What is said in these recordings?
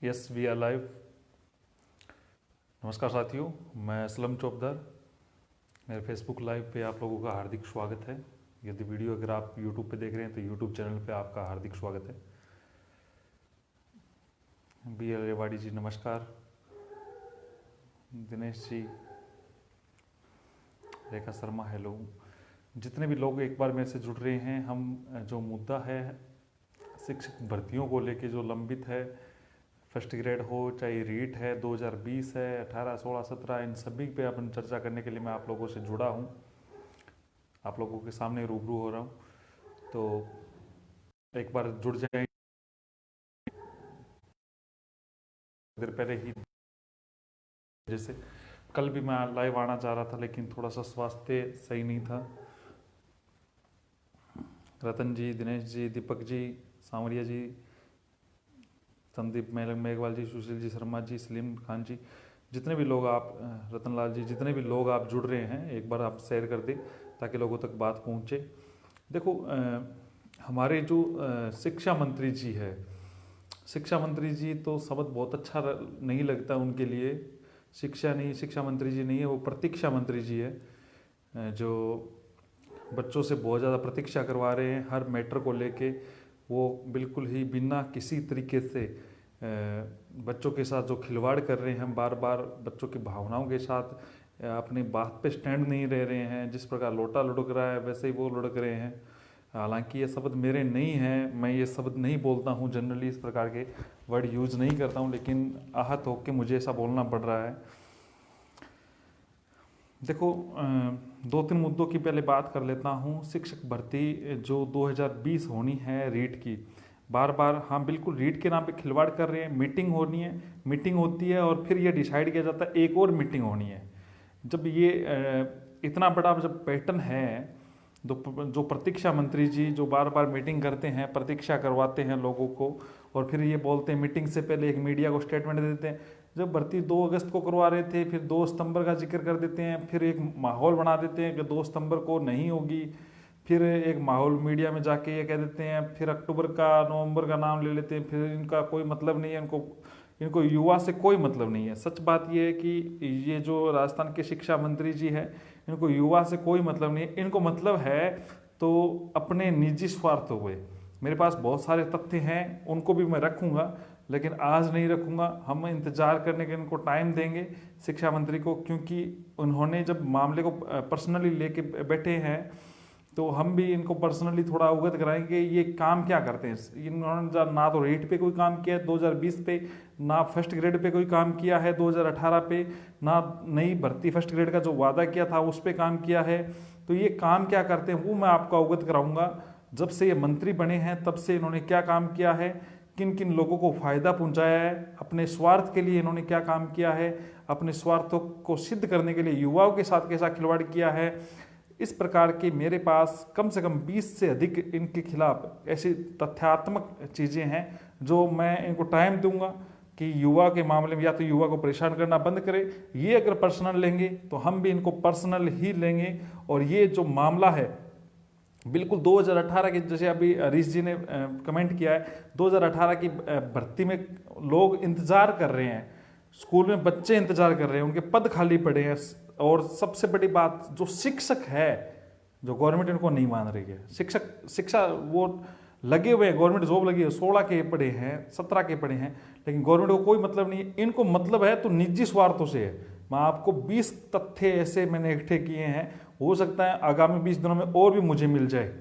Yes we are live. नमस्कार साथियों, मैं असलम चौबदार। मेरे फेसबुक लाइव पे आप लोगों का हार्दिक स्वागत है। यदि वीडियो अगर आप यूट्यूब पे देख रहे हैं तो यूट्यूब चैनल पे आपका हार्दिक स्वागत है। बी एल रेवाड़ी जी नमस्कार, दिनेश जी, रेखा शर्मा हेलो। जितने भी लोग एक बार मेरे से जुड़ रहे हैं, हम जो मुद्दा है शिक्षक भर्तियों को लेके जो लंबित है, फर्स्ट ग्रेड हो चाहे रीट है, 2020 है, 18, 16, 17, इन सभी पे अपन चर्चा करने के लिए मैं आप लोगों से जुड़ा हूँ, आप लोगों के सामने रूबरू हो रहा हूँ। तो एक बार जुड़ जाए। देर पहले ही जैसे कल भी मैं लाइव आना चाह रहा था, लेकिन थोड़ा सा स्वास्थ्य सही नहीं था। रतन जी, दिनेश जी, दीपक जी, सांवरिया जी, संदीप मेघवाल जी, सुशील जी, शर्मा जी, सलीम खान जी, जितने भी लोग आप, रतन लाल जी, जितने भी लोग आप जुड़ रहे हैं, एक बार आप शेयर कर दें ताकि लोगों तक बात पहुंचे। देखो, हमारे जो शिक्षा मंत्री जी है, शिक्षा मंत्री जी तो शब्द बहुत अच्छा नहीं लगता उनके लिए। शिक्षा नहीं, शिक्षा मंत्री जी नहीं है, वो प्रतीक्षा मंत्री जी है, जो बच्चों से बहुत ज़्यादा प्रतीक्षा करवा रहे हैं हर मैटर को लेके। वो बिल्कुल ही बिना किसी तरीके से बच्चों के साथ जो खिलवाड़ कर रहे हैं, बार बार बच्चों की भावनाओं के साथ अपनी बात पे स्टैंड नहीं रह रहे हैं। जिस प्रकार लोटा लुढ़क रहा है वैसे ही वो लुढ़क रहे हैं। हालांकि ये शब्द मेरे नहीं हैं, मैं ये शब्द नहीं बोलता हूँ, जनरली इस प्रकार के वर्ड यूज नहीं करता हूँ, लेकिन आहत होकर मुझे ऐसा बोलना पड़ रहा है। देखो, दो तीन मुद्दों की पहले बात कर लेता हूँ। शिक्षक भर्ती जो 2020 होनी है रीट की, बार बार हाँ बिल्कुल रीट के नाम पे खिलवाड़ कर रहे हैं। मीटिंग होनी है, मीटिंग होती है और फिर ये डिसाइड किया जाता है एक और मीटिंग होनी है। जब ये इतना बड़ा जब पैटर्न है, जो प्रतीक्षा मंत्री जी जो बार बार मीटिंग करते हैं, प्रतीक्षा करवाते हैं लोगों को, और फिर ये बोलते हैं मीटिंग से पहले एक मीडिया को स्टेटमेंट दे देते हैं। जब भर्ती 2 अगस्त को करवा रहे थे, फिर 2 सितंबर का जिक्र कर देते हैं, फिर एक माहौल बना देते हैं कि 2 सितंबर को नहीं होगी, फिर एक माहौल मीडिया में जाके ये कह देते हैं, फिर अक्टूबर का, नवंबर का नाम ले लेते हैं। फिर इनका कोई मतलब नहीं है, इनको युवा से कोई मतलब नहीं है। सच बात यह है कि ये जो राजस्थान के शिक्षा मंत्री जी हैं, इनको युवा से कोई मतलब नहीं है। इनको मतलब है तो अपने निजी स्वार्थों को। मेरे पास बहुत सारे तथ्य हैं, उनको भी मैं रखूंगा, लेकिन आज नहीं रखूंगा। हम इंतजार करने के इनको टाइम देंगे शिक्षा मंत्री को, क्योंकि उन्होंने जब मामले को पर्सनली लेके बैठे हैं तो हम भी इनको पर्सनली थोड़ा अवगत कराएंगे ये काम क्या करते हैं। इन्होंने ना तो रेट पे कोई काम किया है 2020 पे, ना फर्स्ट ग्रेड पे कोई काम किया है 2018 पे, ना नई भर्ती फर्स्ट ग्रेड का जो वादा किया था उस पर काम किया है। तो ये काम क्या करते हैं वो मैं आपको अवगत कराऊंगा। जब से ये मंत्री बने हैं तब से इन्होंने क्या काम किया है, किन किन लोगों को फायदा पहुंचाया है, अपने स्वार्थ के लिए इन्होंने क्या काम किया है, अपने स्वार्थों को सिद्ध करने के लिए युवाओं के साथ कैसा खिलवाड़ किया है। इस प्रकार के मेरे पास कम से कम 20 से अधिक इनके खिलाफ ऐसी तथ्यात्मक चीज़ें हैं जो मैं इनको टाइम दूंगा कि युवा के मामले में या तो युवा को परेशान करना बंद करें। ये अगर पर्सनल लेंगे तो हम भी इनको पर्सनल ही लेंगे। और ये जो मामला है बिल्कुल 2018 की, जैसे अभी हरीश जी ने कमेंट किया है, 2018 की भर्ती में लोग इंतजार कर रहे हैं, स्कूल में बच्चे इंतजार कर रहे हैं, उनके पद खाली पड़े हैं। और सबसे बड़ी बात, जो शिक्षक है, जो गवर्नमेंट इनको नहीं मान रही है, शिक्षा वो लगे हुए हैं, गवर्नमेंट जॉब लगी है, 16 के पड़े हैं, 17 के पड़े हैं, लेकिन गवर्नमेंट को कोई मतलब नहीं है। इनको मतलब है तो निजी स्वार्थों से है। मैं आपको 20 तथ्य ऐसे मैंने इकट्ठे किए हैं, हो सकता है आगामी 20 दिनों में और भी मुझे मिल जाए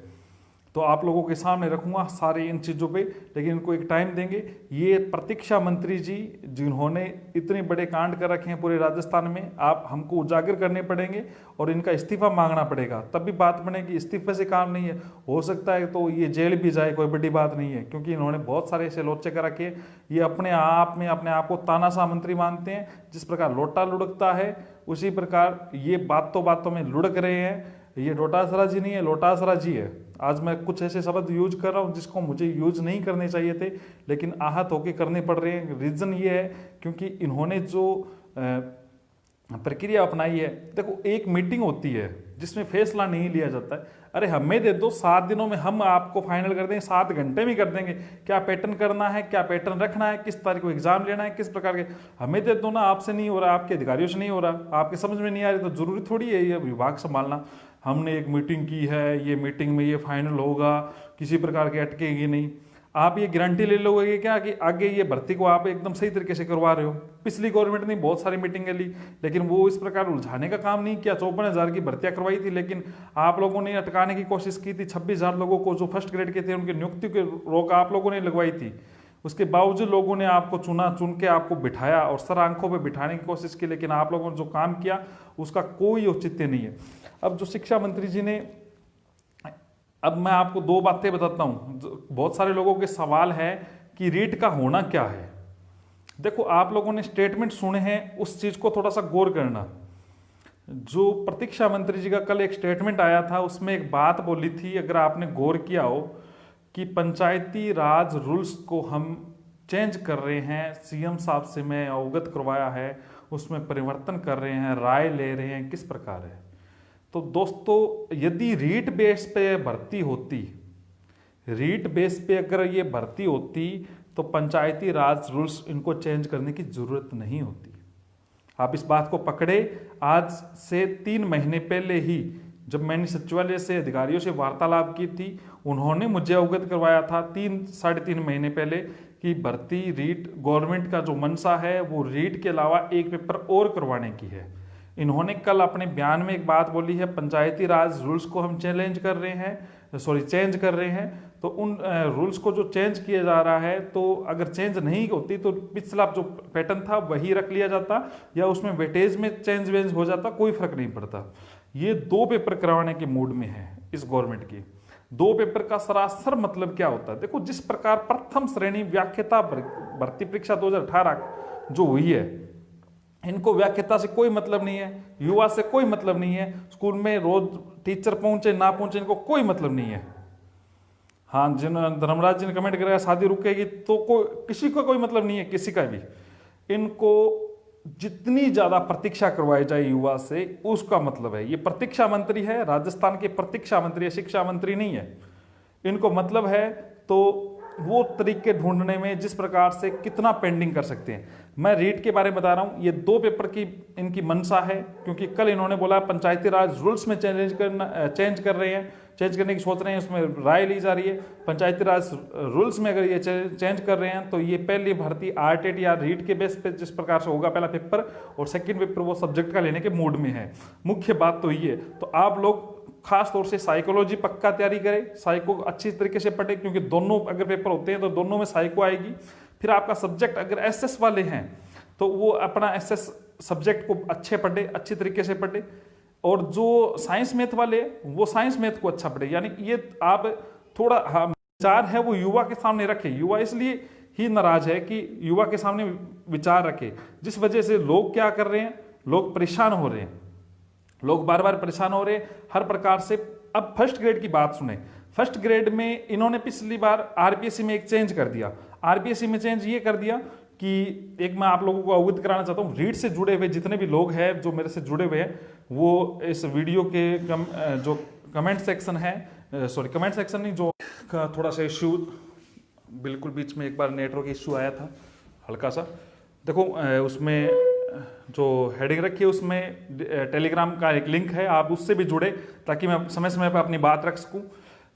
तो आप लोगों के सामने रखूंगा सारी इन चीज़ों पे, लेकिन इनको एक टाइम देंगे। ये प्रतीक्षा मंत्री जी जिन्होंने इतने बड़े कांड कर रखे हैं पूरे राजस्थान में, आप हमको उजागर करने पड़ेंगे और इनका इस्तीफा मांगना पड़ेगा, तब भी बात बनेगी। इस्तीफे से काम नहीं है, हो सकता है तो ये जेल भी जाए, कोई बड़ी बात नहीं है, क्योंकि इन्होंने बहुत सारे ऐसे लोचे कर रखे। ये अपने आप में अपने आप को तानाशाह मंत्री मानते हैं। जिस प्रकार लोटा लुढ़कता है उसी प्रकार ये बातों बातों में लुढ़क रहे हैं। ये लोटासरा जी नहीं है, लोटासरा जी है। आज मैं कुछ ऐसे शब्द यूज कर रहा हूँ जिसको मुझे यूज नहीं करने चाहिए थे, लेकिन आहत होके करने पड़ रहे हैं। रीजन ये है क्योंकि इन्होंने जो प्रक्रिया अपनाई है। देखो, एक मीटिंग होती है जिसमें फैसला नहीं लिया जाता है। अरे हमें दे दो, 7 दिनों में हम आपको फाइनल कर देंगे, 7 घंटे में कर देंगे। क्या पैटर्न करना है, क्या पैटर्न रखना है, किस तारीख को एग्जाम लेना है, किस प्रकार के, हमें दे दो ना। आपसे नहीं हो रहा, आपके अधिकारियों से नहीं हो रहा, आपके समझ में नहीं आ रही, तो जरूरी थोड़ी है ये विभाग संभालना। हमने एक मीटिंग की है, ये मीटिंग में ये फाइनल होगा, किसी प्रकार के अटकेगी नहीं। आप ये गारंटी ले लोगे क्या कि आगे ये भर्ती को आप एकदम सही तरीके से करवा रहे हो? पिछली गवर्नमेंट ने बहुत सारी मीटिंगें ली, लेकिन वो इस प्रकार उलझाने का काम नहीं किया। 54,000 की भर्तियां करवाई थी, लेकिन आप लोगों ने अटकाने की कोशिश की थी। 26,000 लोगों को जो फर्स्ट ग्रेड के थे उनकी नियुक्ति की रोक आप लोगों ने लगवाई थी। उसके बावजूद लोगों ने आपको चुन के आपको बिठाया और सर आंखों पर बिठाने की कोशिश की, लेकिन आप लोगों ने जो काम किया उसका कोई औचित्य नहीं है। अब जो शिक्षा मंत्री जी ने, अब मैं आपको 2 बातें बताता हूं। बहुत सारे लोगों के सवाल है कि रीट का होना क्या है। देखो, आप लोगों ने स्टेटमेंट सुने हैं, उस चीज को थोड़ा सा गौर करना। जो प्रतीक्षा मंत्री जी का कल एक स्टेटमेंट आया था, उसमें एक बात बोली थी, अगर आपने गौर किया हो, कि पंचायती राज रूल्स को हम चेंज कर रहे हैं, सीएम साहब से मैं अवगत करवाया है, उसमें परिवर्तन कर रहे हैं, राय ले रहे हैं, किस प्रकार है। तो दोस्तों, यदि रीट बेस पे भर्ती होती, रीट बेस पे अगर ये भर्ती होती, तो पंचायती राज रूल्स इनको चेंज करने की जरूरत नहीं होती। आप इस बात को पकड़े। आज से 3 महीने पहले ही जब मैंने सचिवालय से अधिकारियों से वार्तालाप की थी, उन्होंने मुझे अवगत करवाया था 3-3.5 महीने पहले कि भर्ती रीट, गवर्नमेंट का जो मंशा है वो रीट के अलावा एक पेपर और करवाने की है। इन्होंने कल अपने बयान में एक बात बोली है, पंचायती राज रूल्स को हम चेंज कर रहे हैं। तो उन रूल्स को जो चेंज किया जा रहा है, तो अगर चेंज नहीं होती तो पिछला जो पैटर्न था वही रख लिया जाता, या उसमें वेटेज में चेंज वेंज हो जाता, कोई फर्क नहीं पड़ता। ये 2 पेपर करवाने के मूड में है इस गवर्नमेंट की। 2 पेपर का सरासर मतलब क्या होता है? देखो, जिस प्रकार प्रथम श्रेणी व्याख्याता भर्ती परीक्षा 2018 जो हुई है, इनको व्याख्याता से कोई मतलब नहीं है, युवा से कोई मतलब नहीं है, स्कूल में रोज टीचर पहुंचे ना पहुंचे इनको कोई मतलब नहीं है। हाँ, जिन धर्मराज जी ने कमेंट करा शादी रुकेगी, तो किसी को कोई मतलब नहीं है, किसी का भी। इनको जितनी ज्यादा प्रतीक्षा करवाई जाए युवा से, उसका मतलब है। ये प्रतीक्षा मंत्री है, राजस्थान के प्रतीक्षा मंत्री है, शिक्षा मंत्री नहीं है। इनको मतलब है तो वो तरीके ढूंढने में जिस प्रकार से कितना पेंडिंग कर सकते हैं। मैं रीट के बारे में बता रहा हूं, ये 2 पेपर की इनकी मंशा है, क्योंकि कल इन्होंने बोला पंचायती राज रूल्स में चेंज कर रहे हैं, चेंज करने की सोच रहे हैं, उसमें राय ली जा रही है। पंचायती राज रूल्स में अगर ये चेंज कर रहे हैं, तो ये पहली भर्ती आरटेट या रीट के बेस पे जिस प्रकार से होगा पहला पेपर, और सेकंड पेपर वो सब्जेक्ट का लेने के मूड में है। मुख्य बात तो ये, तो आप लोग खास तौर से साइकोलॉजी पक्का तैयारी करें, साइको अच्छी तरीके से पढ़े, क्योंकि दोनों अगर पेपर होते हैं तो दोनों में साइको आएगी। फिर आपका सब्जेक्ट अगर एसएस वाले हैं तो वो अपना एसएस सब्जेक्ट को अच्छे पढ़े, अच्छी तरीके से पढ़े, और जो साइंस मैथ वाले वो साइंस मैथ को अच्छा पढ़े। यानी ये आप थोड़ा, हाँ, विचार है वो युवा के सामने रखे। युवा इसलिए ही नाराज है कि युवा के सामने विचार रखे, जिस वजह से लोग क्या कर रहे हैं, लोग परेशान हो रहे हैं, लोग बार बार परेशान हो रहे हैं हर प्रकार से। अब फर्स्ट ग्रेड की बात सुने। फर्स्ट ग्रेड में इन्होंने पिछली बार आरपीएससी में एक चेंज कर दिया। आरपीएससी में चेंज ये कर दिया कि एक मैं आप लोगों को अवगत कराना चाहता हूँ, रीट से जुड़े हुए जितने भी लोग हैं जो मेरे से जुड़े हुए हैं, वो इस वीडियो के जो कमेंट सेक्शन है, कमेंट सेक्शन नहीं, जो थोड़ा सा इश्यू, बिल्कुल बीच में एक बार नेटवर्क इश्यू आया था हल्का सा। देखो, उसमें जो हेडिंग रखी है उसमें टेलीग्राम का एक लिंक है, आप उससे भी जुड़े ताकि मैं समय समय पर अपनी बात रख सकूं।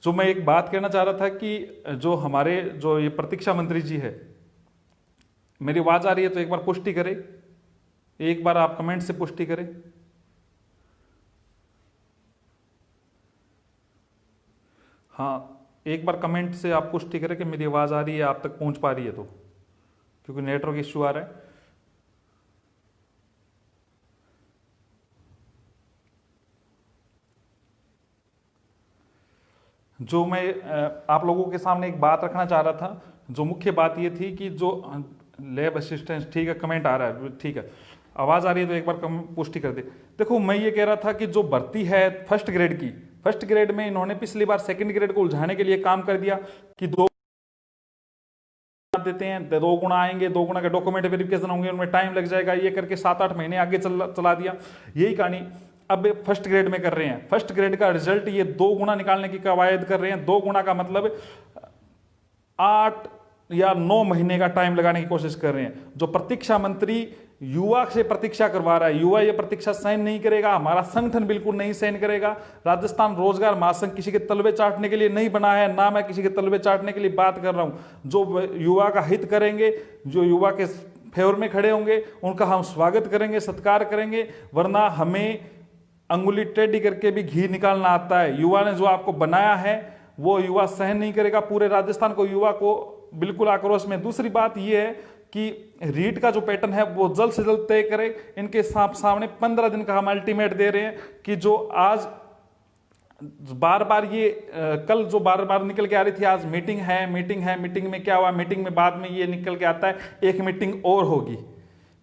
जो मैं एक बात कहना चाह रहा था कि जो हमारे जो ये प्रतीक्षा मंत्री जी है, मेरी आवाज आ रही है तो एक बार पुष्टि करें, एक बार आप कमेंट से पुष्टि करें। हाँ, एक बार कमेंट से आप पुष्टि करें कि मेरी आवाज आ रही है, आप तक पहुंच पा रही है, तो क्योंकि नेटवर्क इश्यू आ रहा है। जो मैं आप लोगों के सामने एक बात रखना चाह रहा था, जो मुख्य बात ये थी कि जो लैब असिस्टेंट, ठीक है, कमेंट आ रहा है, ठीक है, आवाज आ रही है तो एक बार पुष्टि कर दे। देखो, मैं ये कह रहा था कि जो भर्ती है फर्स्ट ग्रेड की, फर्स्ट ग्रेड में इन्होंने पिछली बार सेकंड ग्रेड को उलझाने के लिए काम कर दिया कि 2 देते हैं, 2 गुना आएंगे, 2 गुना का डॉक्यूमेंट वेरिफिकेशन होंगे, उनमें टाइम लग जाएगा, ये करके 7-8 महीने आगे चला दिया। यही कहानी अब फर्स्ट ग्रेड में कर रहे हैं। फर्स्ट ग्रेड का रिजल्ट ये 2 गुना निकालने की कवायद कर रहे हैं। 2 गुना का मतलब 8 या 9 महीने का टाइम लगाने की कोशिश कर रहे हैं। जो प्रतीक्षा मंत्री युवा से प्रतीक्षा करवा रहा है, युवा ये प्रतीक्षा सहन नहीं करेगा, हमारा संगठन बिल्कुल नहीं सहन करेगा। राजस्थान रोजगार महासंघ किसी के तलवे चाटने के लिए नहीं बना है, ना मैं किसी के तलवे चाटने के लिए बात कर रहा हूं। जो युवा का हित करेंगे, जो युवा के फेवर में खड़े होंगे, उनका हम स्वागत करेंगे, सत्कार करेंगे। वरना हमें अंगुली टेढ़ी करके भी घी निकालना आता है। युवा ने जो आपको बनाया है वो युवा सहन नहीं करेगा। पूरे राजस्थान को, युवा को बिल्कुल आक्रोश में। दूसरी बात यह है कि रीट का जो पैटर्न है वो जल्द से जल्द तय करे। इनके सामने 15 दिन का हम अल्टीमेट दे रहे हैं कि जो आज बार बार ये कल जो बार बार निकल के आ रही थी, आज मीटिंग है, मीटिंग में क्या हुआ, मीटिंग में बाद में ये निकल के आता है एक मीटिंग और होगी।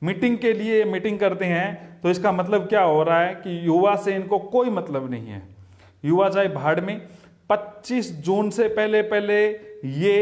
मीटिंग के लिए मीटिंग करते हैं तो इसका मतलब क्या हो रहा है कि युवा से इनको कोई मतलब नहीं है। युवा जाए भाड़ में। 25 जून से पहले ये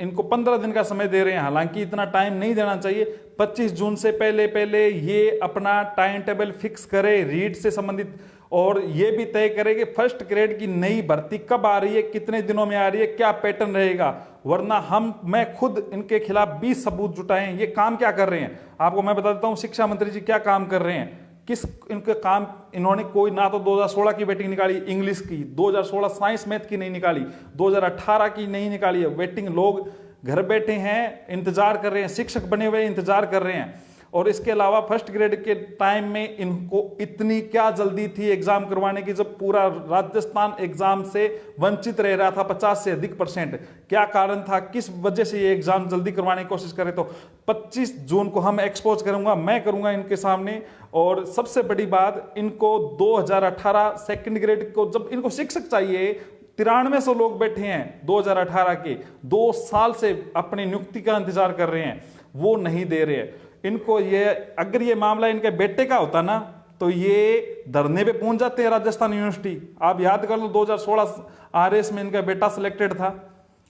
इनको 15 दिन का समय दे रहे हैं, हालांकि इतना टाइम नहीं देना चाहिए। 25 जून से पहले ये अपना टाइम टेबल फिक्स करे रीट से संबंधित, और ये भी तय करे कि फर्स्ट ग्रेड की नई भर्ती कब आ रही है, कितने दिनों में आ रही है, क्या पैटर्न रहेगा। वरना मैं खुद इनके खिलाफ 20 सबूत जुटाए। ये काम क्या कर रहे हैं आपको मैं बता देता हूं। शिक्षा मंत्री जी क्या काम कर रहे हैं, किस इनके काम, इन्होंने कोई ना तो 2016 की वेटिंग निकाली इंग्लिश की, 2016 साइंस मैथ की नहीं निकाली, 2018 की नहीं निकाली है वेटिंग। लोग घर बैठे हैं, इंतजार कर रहे हैं, शिक्षक बने हुए इंतजार कर रहे हैं। और इसके अलावा फर्स्ट ग्रेड के टाइम में इनको इतनी क्या जल्दी थी एग्जाम करवाने की, जब पूरा राजस्थान एग्जाम से वंचित रह रहा था 50 से अधिक %। क्या कारण था, किस वजह से ये एग्जाम जल्दी करवाने की कोशिश करे। तो 25 जून को हम एक्सपोज करूंगा, मैं करूंगा इनके सामने। और सबसे बड़ी बात, इनको 2018 सेकंड ग्रेड को, जब इनको शिक्षक चाहिए, 9300 लोग बैठे हैं 2018 के, 2 साल से अपनी नियुक्ति का इंतजार कर रहे हैं, वो नहीं दे रहे हैं इनको। ये अगर ये मामला इनके बेटे का होता ना तो ये धरने पे पहुंच जाते हैं राजस्थान यूनिवर्सिटी। आप याद कर लो 2016 RS में इनका बेटा सिलेक्टेड था,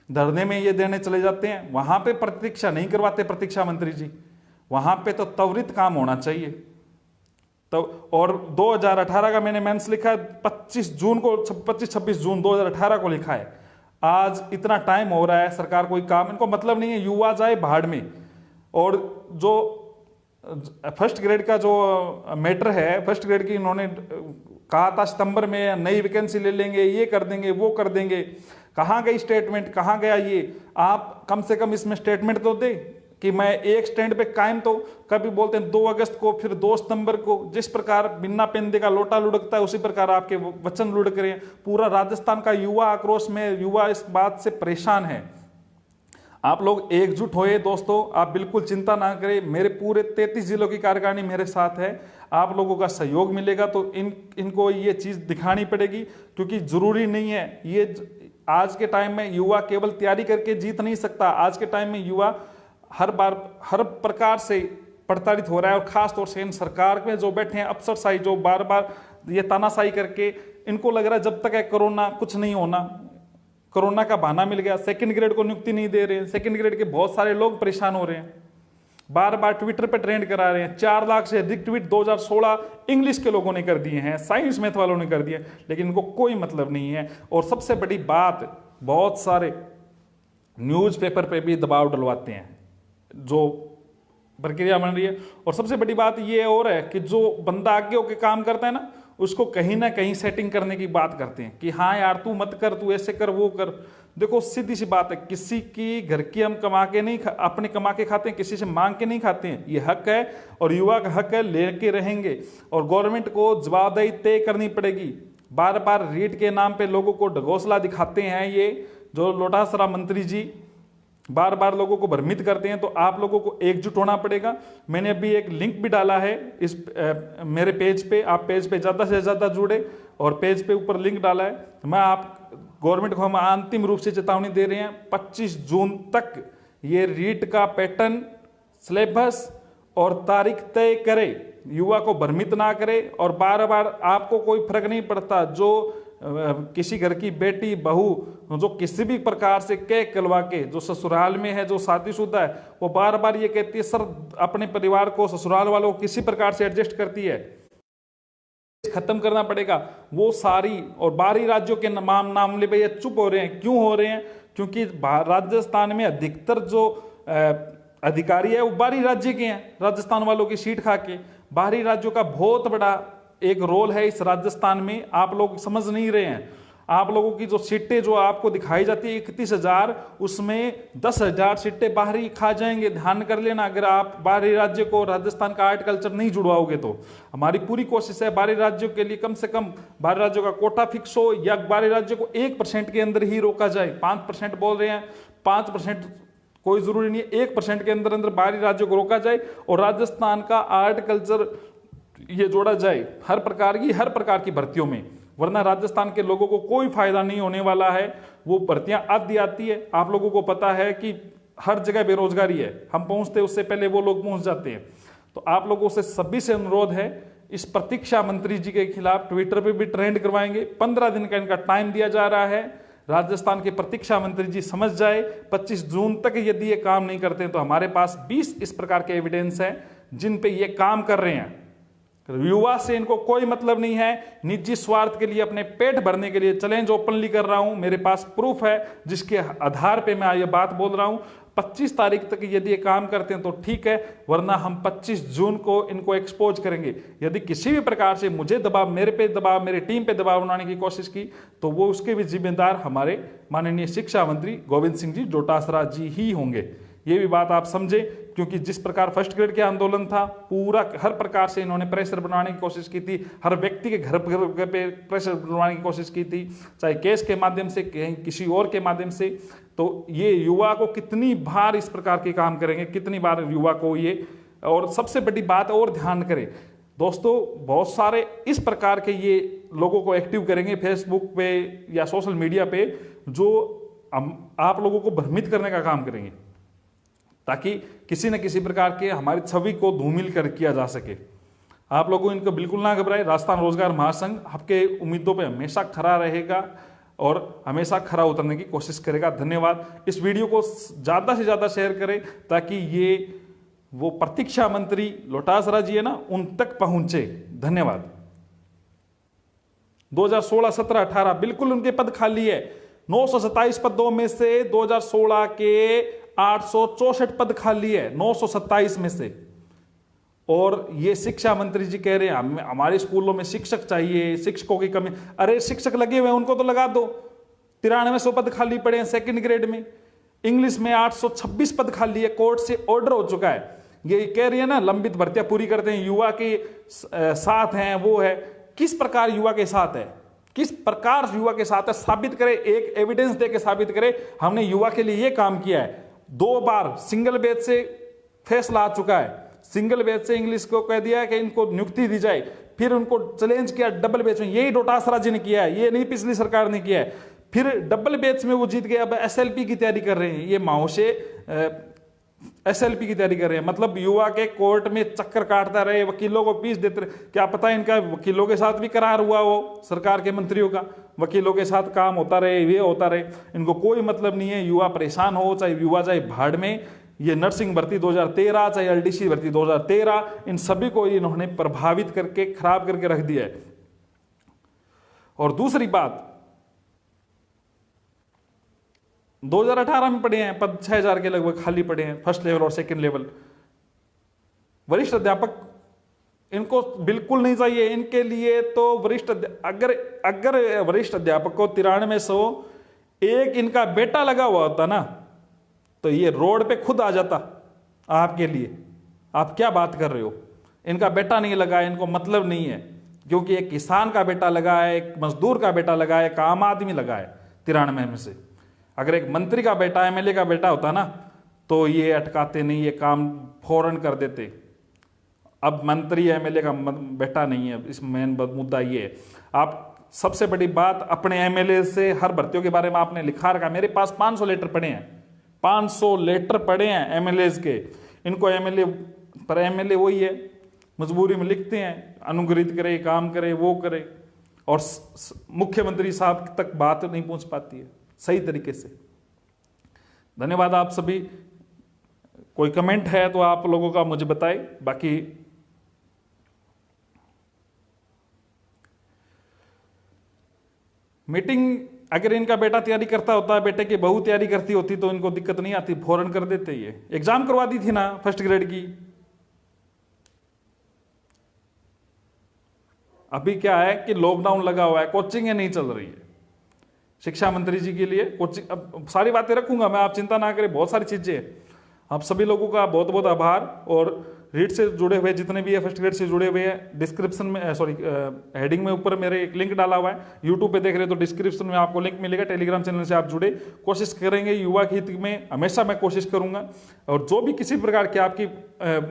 धरने में ये देने चले जाते हैं। वहां पे प्रतीक्षा नहीं करवाते प्रतीक्षा मंत्री जी, वहां पे तो त्वरित काम होना चाहिए। तो और 2018 का मैंने मेंस लिखा है 25 जून को, 25-26 जून 2018 को लिखा है। आज इतना टाइम हो रहा है, सरकार कोई काम, इनको मतलब नहीं है। युवा जाए भाड़ में। और जो फर्स्ट ग्रेड का जो मैटर है, फर्स्ट ग्रेड की इन्होंने कहा था सितंबर में नई वैकेंसी ले लेंगे, ये कर देंगे, वो कर देंगे। कहाँ गई स्टेटमेंट, कहाँ गया ये? आप कम से कम इसमें स्टेटमेंट तो दे कि मैं एक स्टैंड पे कायम। तो कभी बोलते हैं 2 अगस्त को, फिर 2 सितंबर को। जिस प्रकार बिन्ना पेंदे का लोटा लुढ़कता है उसी प्रकार आपके वचन लुढ़क रहे हैं। पूरा राजस्थान का युवा आक्रोश में, युवा इस बात से परेशान है। आप लोग एकजुट होए दोस्तों, आप बिल्कुल चिंता ना करें। मेरे पूरे 33 जिलों की कार्यकारिणी मेरे साथ है, आप लोगों का सहयोग मिलेगा तो इनको ये चीज़ दिखानी पड़ेगी। क्योंकि जरूरी नहीं है ये, आज के टाइम में युवा केवल तैयारी करके जीत नहीं सकता। आज के टाइम में युवा हर प्रकार से प्रताड़ित हो रहा है। और खास तौर से इन सरकार में जो बैठे हैं अफसरशाही, जो बार बार ये तानाशाही करके, इनको लग रहा है जब तक है कोरोना कुछ नहीं होना, कोरोना का बहाना मिल गया। सेकंड ग्रेड को नियुक्ति नहीं दे रहे हैं, सेकंड ग्रेड के बहुत सारे लोग परेशान हो रहे हैं, बार बार ट्विटर पे ट्रेंड करा रहे हैं। 4 लाख से अधिक ट्वीट 2016 इंग्लिश के लोगों ने कर दिए हैं, साइंस मैथ वालों ने कर दिए, लेकिन इनको कोई मतलब नहीं है। और सबसे बड़ी बात, बहुत सारे न्यूज़पेपर पे भी दबाव डलवाते हैं, जो प्रक्रिया बन रही है। और सबसे बड़ी बात ये और है कि जो बंदा आगे होकर काम करता है ना, उसको कहीं ना कहीं सेटिंग करने की बात करते हैं कि हाँ यार तू मत कर, तू ऐसे कर, वो कर। देखो सीधी सी बात है, किसी की घर की हम कमा के नहीं अपने कमा के खाते हैं, किसी से मांग के नहीं खाते हैं। ये हक है और युवा का हक है, लेके रहेंगे। और गवर्नमेंट को जवाबदेही तय करनी पड़ेगी। बार बार रीट के नाम पे लोगों को ढगोसला दिखाते हैं ये जो लोटासरा मंत्री जी, बार बार लोगों को भ्रमित करते हैं। तो आप लोगों को एकजुट होना पड़ेगा। मैंने अभी एक लिंक भी डाला है इस मेरे पेज पे, आप पेज पे ज़्यादा से ज़्यादा जुड़े, और पेज पे ऊपर लिंक डाला है। मैं आप गवर्नमेंट को हम अंतिम रूप से चेतावनी दे रहे हैं, 25 जून तक ये रीट का पैटर्न, सिलेबस और तारीख तय करे, युवा को भ्रमित ना करे। और बार बार आपको कोई फर्क नहीं पड़ता, जो किसी घर की बेटी बहू जो किसी भी प्रकार से केक कलवा के, जो ससुराल में है, जो शादीशुदा है, वो बार बार ये कहती है सर अपने परिवार को, ससुराल वालों को किसी प्रकार से एडजस्ट करती है, खत्म करना पड़ेगा, वो सारी और बाहरी राज्यों के मामले पे ये चुप हो रहे हैं। क्यों हो रहे हैं? क्योंकि राजस्थान में अधिकतर जो अधिकारी है वो बाहरी राज्य के हैं, राजस्थान वालों की सीट खा के। बाहरी राज्यों का बहुत बड़ा एक रोल है इस राजस्थान में, आप लोग समझ नहीं रहे हैं। आप लोगों की जो सीटें जो आपको दिखाई जाती है 31,000, उसमें 10,000 सीटें बाहरी खा जाएंगे। ध्यान कर लेना, अगर आप बाहरी राज्य को राजस्थान का आर्ट कल्चर नहीं जुड़वाओगे तो। हमारी पूरी कोशिश है बाहरी राज्यों के लिए कम से कम बाहरी राज्यों का कोटा फिक्स हो, या बाहरी राज्यों को 1% के अंदर ही रोका जाए। 5% बोल रहे हैं, 5% कोई जरूरी नहीं है, 1% के अंदर अंदर बाहरी राज्यों को रोका जाए और राजस्थान का आर्ट कल्चर ये जोड़ा जाए हर प्रकार की भर्तियों में, वरना राजस्थान के लोगों को कोई फायदा नहीं होने वाला है। वो भर्तियां आती आती है, आप लोगों को पता है कि हर जगह बेरोजगारी है, हम पहुंचते उससे पहले वो लोग पहुंच जाते हैं। तो आप लोगों से सभी से अनुरोध है, इस प्रतीक्षा मंत्री जी के खिलाफ ट्विटर पे भी ट्रेंड करवाएंगे। 15 दिन का इनका टाइम दिया जा रहा है। राजस्थान के प्रतीक्षा मंत्री जी समझ जाए, 25 जून तक यदि ये काम नहीं करते हैं तो हमारे पास 20 इस प्रकार के एविडेंस हैं जिन पे ये काम कर रहे हैं। युवा से इनको कोई मतलब नहीं है, निजी स्वार्थ के लिए, अपने पेट भरने के लिए चैलेंज ओपनली कर रहा हूं। मेरे पास प्रूफ है जिसके आधार पे मैं ये बात बोल रहा हूं। 25 तारीख तक यदि ये काम करते हैं तो ठीक है, वरना हम 25 जून को इनको एक्सपोज करेंगे। यदि किसी भी प्रकार से मुझे दबाव, मेरे पे दबाव, मेरी टीम पे दबाव बनाने की कोशिश की तो वो उसके भी जिम्मेदार हमारे माननीय शिक्षा मंत्री गोविंद सिंह जी डोटासरा जी ही होंगे। ये भी बात आप समझे, क्योंकि जिस प्रकार फर्स्ट ग्रेड के आंदोलन था, पूरा हर प्रकार से इन्होंने प्रेशर बनाने की कोशिश की थी, हर व्यक्ति के घर पे प्रेशर बनाने की कोशिश की थी, चाहे केस के माध्यम से, किसी और के माध्यम से। तो ये युवा को कितनी बार इस प्रकार के काम करेंगे, कितनी बार युवा को ये, और सबसे बड़ी बात और ध्यान करें दोस्तों, बहुत सारे इस प्रकार के ये लोगों को एक्टिव करेंगे फेसबुक पे या सोशल मीडिया पे, जो आप लोगों को भ्रमित करने का काम करेंगे, ताकि किसी न किसी प्रकार के हमारी छवि को धूमिल कर किया जा सके। आप लोगों इनको बिल्कुल ना घबराए। राजस्थान रोजगार महासंघ आपके उम्मीदों पे हमेशा खरा रहेगा और हमेशा खरा उतरने की कोशिश करेगा। धन्यवाद। इस वीडियो को ज्यादा से ज्यादा शेयर करें ताकि ये वो प्रतीक्षा मंत्री डोटासरा जी है ना, उन तक पहुंचे। धन्यवाद। 2016, 17, 18 बिल्कुल उनके पद खाली है। 927 पदों में से 2016 के 864 पद खाली है 927 में से। और ये शिक्षा मंत्री जी कह रहे हैं हमारे स्कूलों में शिक्षक चाहिए, शिक्षकों की कमी। अरे शिक्षक लगे हुए हैं, उनको तो लगा दो। 9300 पद खाली पड़े हैं सेकंड ग्रेड में। इंग्लिश में 826 पद खाली है, कोर्ट से ऑर्डर हो चुका है। ये कह रही है ना लंबित भर्तियां पूरी करते हैं, युवा के साथ हैं, वो है। किस प्रकार युवा के साथ है, किस प्रकार युवा के साथ है, साबित करे, एक एविडेंस देके साबित करे हमने युवा के लिए ये काम किया है। 2 बार सिंगल बेंच से फैसला आ चुका है। सिंगल बेंच से इंग्लिश को कह दिया है कि इनको नियुक्ति दी जाए, फिर उनको चैलेंज किया डबल बेंच में, यही डोटासरा जी ने किया है, ये नहीं पिछली सरकार ने किया है। फिर डबल बेंच में वो जीत गए, अब एसएलपी की तैयारी कर रहे हैं। ये माओ से एसएलपी की तैयारी कर रहे हैं, मतलब युवा के कोर्ट में चक्कर काटता रहे, वकीलों को फीस देते रहे। क्या पता इनका वकीलों के साथ भी करार हुआ हो, सरकार के मंत्रियों का वकीलों के साथ काम होता रहे, ये होता रहे। इनको कोई मतलब नहीं है युवा परेशान हो, चाहे युवा जाए भाड़ में। ये नर्सिंग भर्ती 2013, चाहे एलडीसी भर्ती 2013, इन सभी को इन्होंने प्रभावित करके खराब करके रख दिया है। और दूसरी बात, 2018 में पड़े हैं पद 6000 के लगभग खाली पड़े हैं, फर्स्ट लेवल और सेकंड लेवल। वरिष्ठ अध्यापक इनको बिल्कुल नहीं चाहिए। इनके लिए तो वरिष्ठ अगर वरिष्ठ अध्यापक को 9300 एक इनका बेटा लगा हुआ होता ना, तो ये रोड पे खुद आ जाता आपके लिए। आप क्या बात कर रहे हो? इनका बेटा नहीं लगा है, इनको मतलब नहीं है, क्योंकि एक किसान का बेटा लगा है, एक मजदूर का बेटा लगा है, एक आम आदमी लगा है 93 में से। अगर एक मंत्री का बेटा, एमएलए का बेटा होता ना, तो ये अटकाते नहीं, ये काम फौरन कर देते। अब मंत्री एमएलए का बेटा नहीं है, इस मेन मुद्दा ये है। आप सबसे बड़ी बात, अपने एमएलए से हर भर्तियों के बारे में आपने लिखा रखा। मेरे पास 500 लेटर पड़े हैं, 500 लेटर पड़े हैं एमएलए के। इनको एमएलए पर एमएलए वही है, मजबूरी में लिखते हैं, अनुग्रहित करे, काम करे, वो करे। और मुख्यमंत्री साहब तक बात नहीं पहुंच पाती है सही तरीके से। धन्यवाद आप सभी। कोई कमेंट है तो आप लोगों का मुझे बताएं। बाकी मीटिंग अगर इनका बेटा तैयारी करता होता, बेटे की बहू तैयारी करती होती तो इनको दिक्कत नहीं आती, फौरन कर देते। ये एग्जाम करवा दी थी ना फर्स्ट ग्रेड की। अभी क्या है कि लॉकडाउन लगा हुआ है, कोचिंग नहीं चल रही है। शिक्षा मंत्री जी के लिए कोचिंग, अब सारी बातें रखूंगा मैं, आप चिंता ना करें, बहुत सारी चीजें हैं। आप सभी लोगों का बहुत बहुत आभार। और रीट से जुड़े हुए जितने भी है, फर्स्ट ग्रेड से जुड़े हुए हैं, डिस्क्रिप्शन में हेडिंग में ऊपर मेरे एक लिंक डाला हुआ है। यूट्यूब पे देख रहे हो तो डिस्क्रिप्शन में आपको लिंक मिलेगा। टेलीग्राम चैनल से आप जुड़े, कोशिश करेंगे युवा के हित में, हमेशा मैं कोशिश करूंगा। और जो भी किसी प्रकार की आपकी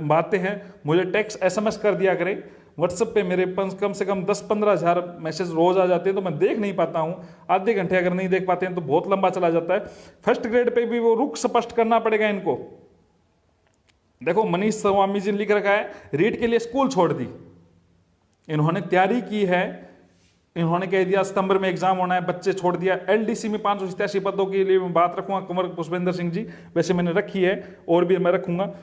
बातें हैं मुझे टेक्स्ट SMS कर दिया करें। व्हाट्सएप पे मेरे कम से कम 10-15 हज़ार मैसेज रोज आ जाते हैं, तो मैं देख नहीं पाता हूँ। आधे घंटे अगर नहीं देख पाते हैं तो बहुत लंबा चला जाता है। फर्स्ट ग्रेड पे भी वो रुख स्पष्ट करना पड़ेगा इनको। देखो मनीष स्वामी जी ने लिख रखा है, रीट के लिए स्कूल छोड़ दी। इन्होंने तैयारी की है, इन्होंने कह दिया सितंबर में एग्जाम होना है, बच्चे छोड़ दिया। LDC में 587 पदों के लिए मैं बात रखूंगा, कुंवर पुष्पेंद्र सिंह जी, वैसे मैंने रखी है और भी मैं रखूंगा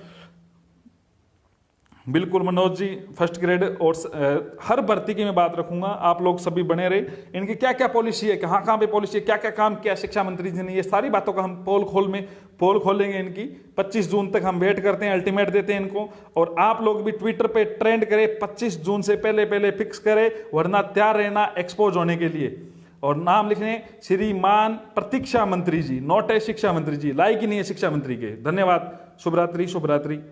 बिल्कुल। मनोज जी फर्स्ट ग्रेड और हर भर्ती की मैं बात रखूंगा। आप लोग सभी बने रहे। इनकी क्या क्या पॉलिसी है, कहाँ कहाँ पे पॉलिसी है, क्या क्या काम किया शिक्षा मंत्री जी ने, ये सारी बातों का हम पोल खोलेंगे इनकी। 25 जून तक हम वेट करते हैं, अल्टीमेट देते हैं इनको। और आप लोग भी ट्विटर पे ट्रेंड करें, 25 जून से पहले फिक्स करें, वरना तैयार रहना एक्सपोज होने के लिए। और नाम लिखने श्रीमान प्रतीक्षा मंत्री जी, नोट है शिक्षा मंत्री जी, लायक ही नहीं है शिक्षा मंत्री के। धन्यवाद। शुभ रात्रि।